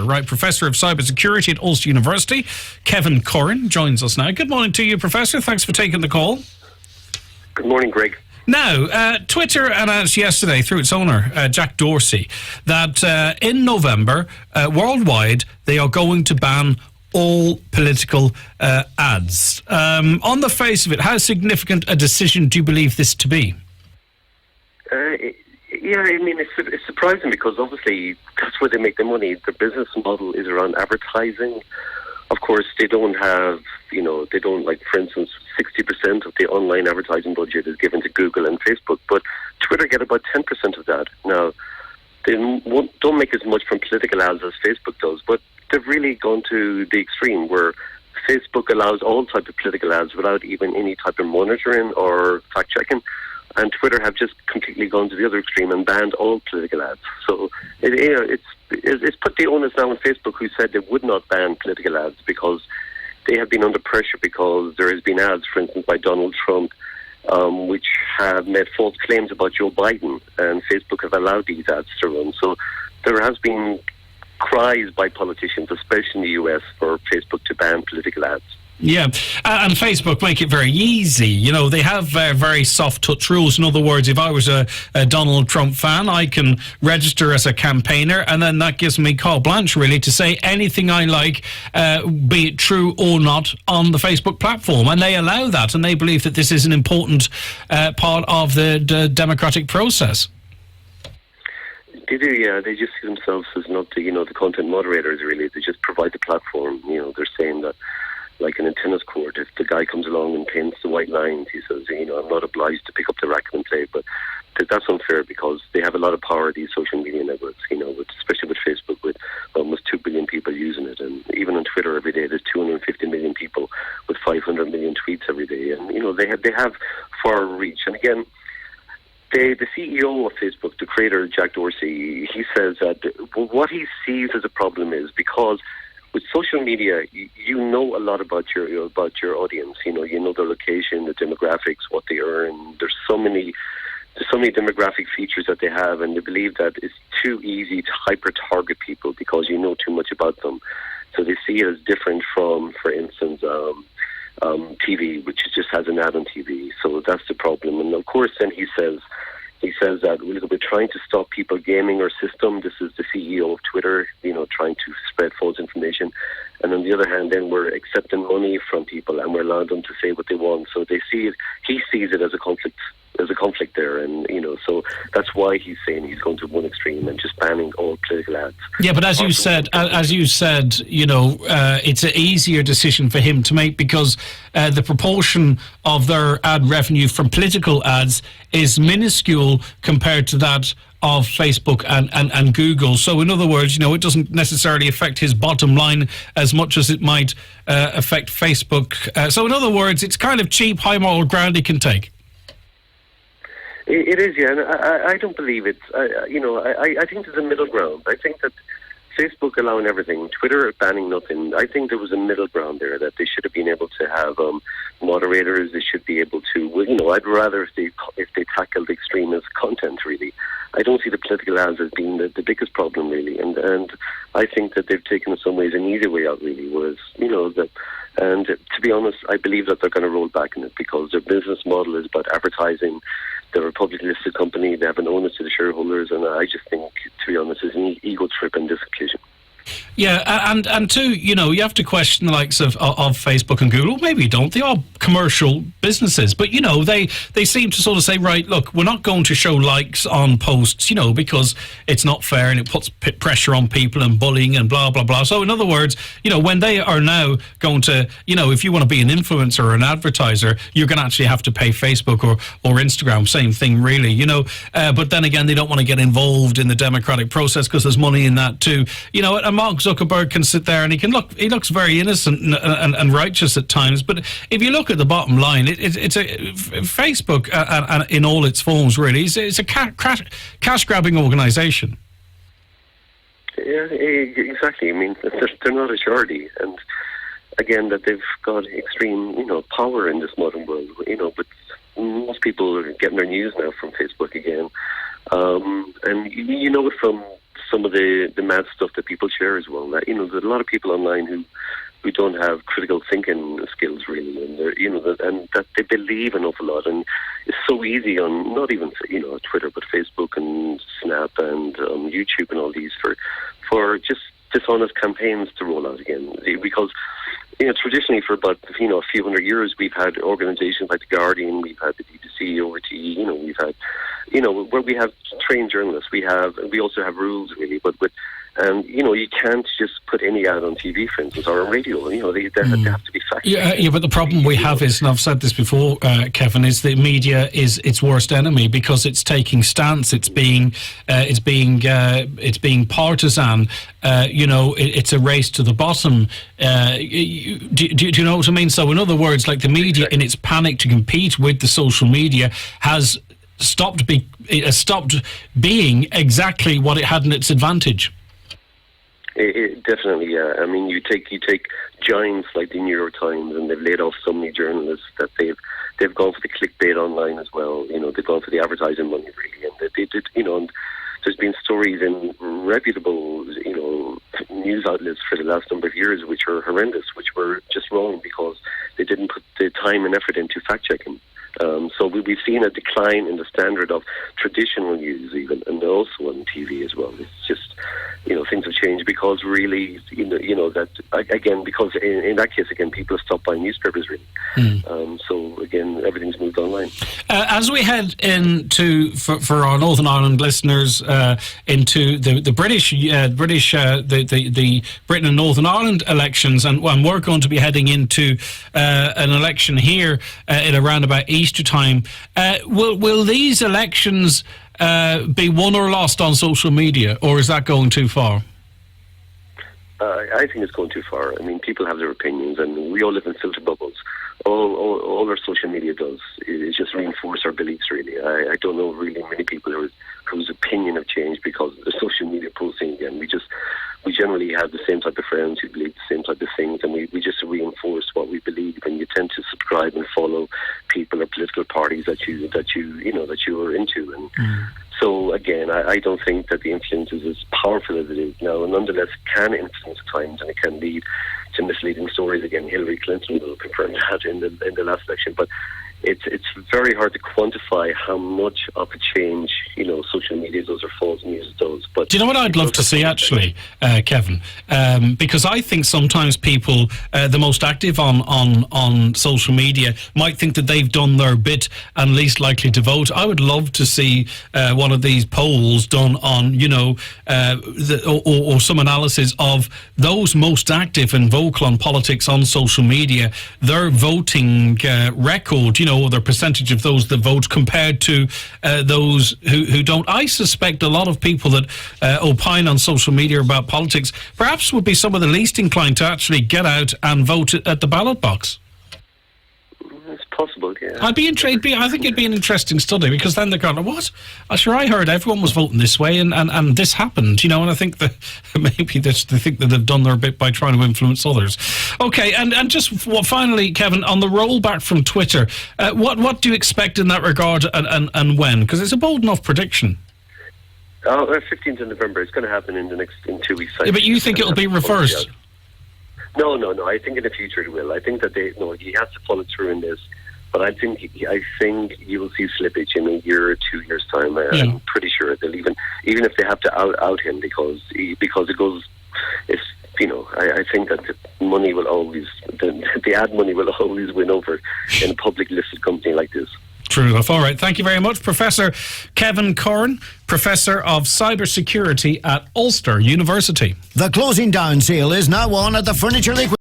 right? Professor of Cybersecurity at Ulster University. Kevin Curran joins us now. Good morning to you, Professor. Thanks for taking the call. Good morning, Greg. Now, Twitter announced yesterday through its owner, Jack Dorsey, that in November, worldwide, they are going to ban all political ads. On the face of it, how significant a decision do you believe this to be? Yeah, I mean, it's surprising because obviously that's where they make their money. Their business model is around advertising. Of course, they don't have, they don't, like, for instance, 60% of the online advertising budget is given to Google and Facebook, but Twitter get about 10% of that. Now, they don't make as much from political ads as Facebook does, but they've really gone to the extreme where Facebook allows all type of political ads without even any type of monitoring or fact-checking, and Twitter have just completely gone to the other extreme and banned all political ads. So it's put the onus now on Facebook, who said they would not ban political ads because they have been under pressure because there has been ads, for instance, by Donald Trump, which have made false claims about Joe Biden, and Facebook have allowed these ads to run. So there has been cries by politicians, especially in the US, for Facebook to ban political ads. Yeah, and Facebook make it very easy. They have very soft touch rules. In other words, if I was a Donald Trump fan, I can register as a campaigner, and then that gives me carte blanche, really, to say anything I like, be it true or not, on the Facebook platform. And they allow that, and they believe that this is an important part of the democratic process. They do, yeah. They just see themselves as not the content moderators, really. They just provide the platform. They're saying that, like in a tennis court, if the guy comes along and paints the white lines, he says, I'm not obliged to pick up the racket and play. But that's unfair because they have a lot of power, these social media networks, especially with Facebook, with almost 2 billion people using it. And even on Twitter every day, there's 250 million people with 500 million tweets every day. And, they have far reach. And again, the CEO of Facebook, the creator, Jack Dorsey, he says that what he sees as a problem is because with social media, you know a lot about your audience. You know their location, the demographics, what they earn. There's so many demographic features that they have, and they believe that it's too easy to hyper-target people because you know too much about them. So they see it as different from, for instance, TV, which just has an ad on TV. So that's the problem. And of course, then he says that we're trying to stop people gaming our system. This is the CEO of Twitter, trying to spread false information. And on the other hand, then we're accepting money from people and we're allowing them to say what they want. So they see it. He sees it as a conflict. There's a conflict there, and so that's why he's saying he's going to one extreme and just banning all political ads. Yeah, but as you said, it's an easier decision for him to make because the proportion of their ad revenue from political ads is minuscule compared to that of Facebook and Google. So in other words, it doesn't necessarily affect his bottom line as much as it might affect Facebook. So in other words, it's kind of cheap, high moral ground he can take. It is, yeah, and I don't believe it's, I think there's a middle ground. I think that Facebook allowing everything, Twitter banning nothing. I think there was a middle ground there that they should have been able to have moderators. They should be able to, I'd rather if they tackled extremist content, really. I don't see the political ads as being the biggest problem, really, and I think that they've taken in some ways an easy way out, really, whereas, and to be honest, I believe that they're going to roll back in it because their business model is about advertising. They're a publicly listed company. They have an onus to the shareholders, and I just think, to be honest, it's an ego trip in this occasion. Yeah, and too, you have to question the likes of Facebook and Google. Maybe you don't. They are commercial businesses. But, they seem to sort of say, right, look, we're not going to show likes on posts, because it's not fair and it puts pressure on people and bullying and blah, blah, blah. So, in other words, when they are now going to, if you want to be an influencer or an advertiser, you're going to actually have to pay Facebook or Instagram. Same thing, really, But then again, they don't want to get involved in the democratic process because there's money in that too. And Mark Zuckerberg can sit there and he looks very innocent and righteous at times. But if you look at the bottom line, it's a Facebook and in all its forms, really, it's a cash grabbing organisation. Yeah, exactly. I mean, they're not a charity, and again, that they've got extreme, power in this modern world. But most people are getting their news now from Facebook again, and you know it from some of the mad stuff that people share as well. That, there's a lot of people online who don't have critical thinking skills really, and they're, and that they believe an awful lot, and it's so easy on not even Twitter, but Facebook and Snap and YouTube and all these for just dishonest campaigns to roll out again, because traditionally for about a few hundred years we've had organisations like the Guardian, we've had the BBC, ORT, we've had where we have trained journalists, we also have rules really, but you can't just put any ad on TV, for instance, or on radio. They have to be fact. Yeah, but the problem we have is, and I've said this before, Kevin, is the media is its worst enemy because it's taking stance. It's being partisan. It's a race to the bottom. Do you know what I mean? So, in other words, like the media, in its panic to compete with the social media, has stopped being exactly what it had in its advantage. It definitely, yeah. I mean, you take giants like the New York Times, and they've laid off so many journalists that they've gone for the clickbait online as well. They've gone for the advertising money really, and they did. And there's been stories in reputable, news outlets for the last number of years which are horrendous, which were just wrong because they didn't put the time and effort into fact checking. So we've seen a decline in the standard of traditional news, even, and also on TV as well. It's just, things have changed because really, that again, because in that case, again, people have stopped buying newspapers really. So again, everything's moved online. As we head into for our Northern Ireland listeners into the British, the Britain and Northern Ireland elections, and we're going to be heading into an election here in around about Easter time. Will these elections be won or lost on social media, or is that going too far? I think it's going too far. I mean, people have their opinions, and we all live in filter bubbles. All our social media does is just reinforce our beliefs, really. I don't know really many people whose opinion have changed because of the social media posting again. We generally have the same type of friends who believe the same type of things, and we just reinforce what we believe, and you tend to subscribe and follow people or political parties that you are into. And so again, I don't think that the influence is as powerful as it is now, and nonetheless can influence at times, and it can lead to misleading stories. Again, Hillary Clinton will confirm that in the last election, but it's very hard to quantify how much of a change social media does or false news does. But do you know what I'd love to see actually, Kevin? Because I think sometimes people, the most active on social media, might think that they've done their bit and least likely to vote. I would love to see one of these polls done on, or some analysis of those most active and vocal on politics on social media, their voting record, or their percentage of those that vote compared to those who don't. I suspect a lot of people that opine on social media about politics perhaps would be some of the least inclined to actually get out and vote at the ballot box. It's possible, yeah. I'd be intrigued. I think it'd be an interesting study, because then they're going, what? Sure, I heard everyone was voting this way, and this happened, and I think that maybe they think that they've done their bit by trying to influence others. Okay, and just finally, Kevin, on the rollback from Twitter, what do you expect in that regard, and when? Because it's a bold enough prediction. 15th of November. It's going to happen in 2 weeks' time. Yeah, but you think it'll be reversed? No. I think in the future it will. I think that he has to follow through in this. But I think you will see slippage in a year or 2 years' time. I'm pretty sure they'll even if they have to out him because it goes. I think that the money will always the ad money will always win over in a public listed company like this. True enough. All right. Thank you very much, Professor Kevin Curran, Professor of Cybersecurity at Ulster University. The closing down sale is now on at the Furniture Liquid.